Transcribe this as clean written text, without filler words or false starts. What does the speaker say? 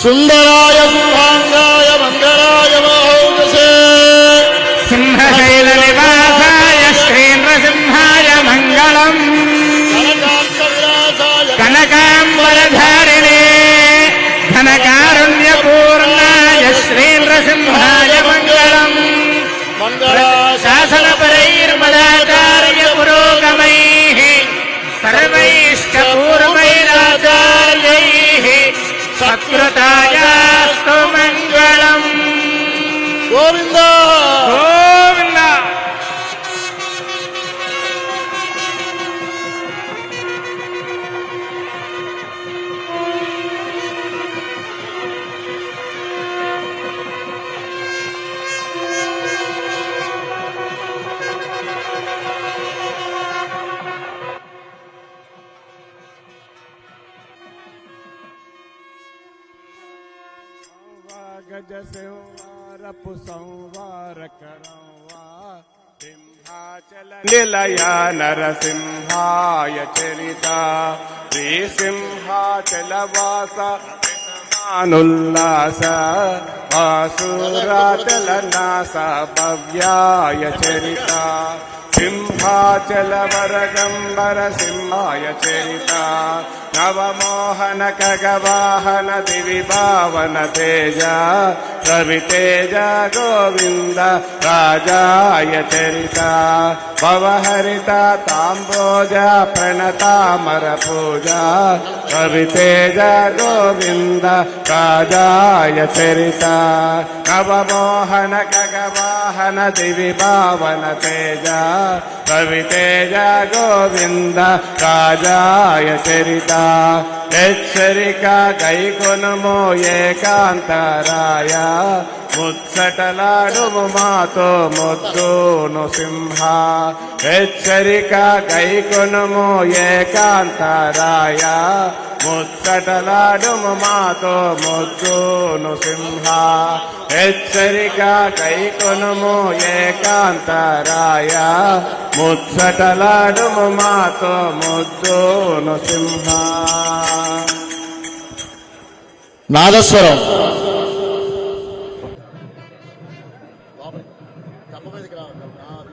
సుందరాయ శుభాంగాయ మంగళాయ మహోదశే సింహశైల నివాసాయ శ్రీనృసింహాయ మంగళం కనకాంబరధారిణే ఘనకారుణ్యపూర్ణాయ శ్రీనృసింహాయ మంగళం శాసనపరైర్మదాచార్య పురోగమైః సర్వైష్టపూర్వైరాచార్యైః సత్కృతాయాస్తు మంగళం. గోవింద గోవింద. గజ సంవారపు సంవార కరవా సింహాచల నిలయ నరసింహాయ చరిత శ్రీ సింహాచల వాస మానుల్లాస వాసురాచల నాస భవ్యాయ చరిత సింహాచల వరగంబర సింహాయ చరిత నవమోహన ఖగవాహన దివి భావన తేజ రవితేజ గోవింద రాజాయ చరిత భవహరిత తాంబోజ ప్రణతామర పూజ రవితేజ గోవింద రాజాయ చరిత నవమోహన ఖగవాహన దివి భావన తేజ రవితేజ గోవింద రాజాయ చరిత హెచ్చరిక గైకొనుము ఏకాంతరాయ ముచ్చటలాడుము మాతో ముద్దును సింహ హెచ్చరిక గైకొనుము ఏకాంతరాయ ముచ్చటలాడుము మాతో ముద్దును సింహ హెచ్చరిక గైకొనుము ఏకాంతరాయ ముచ్చటలాడుము మాతో ముద్దును సింహ. నాదస్వరం కమ్మ మీదకి రావాలి.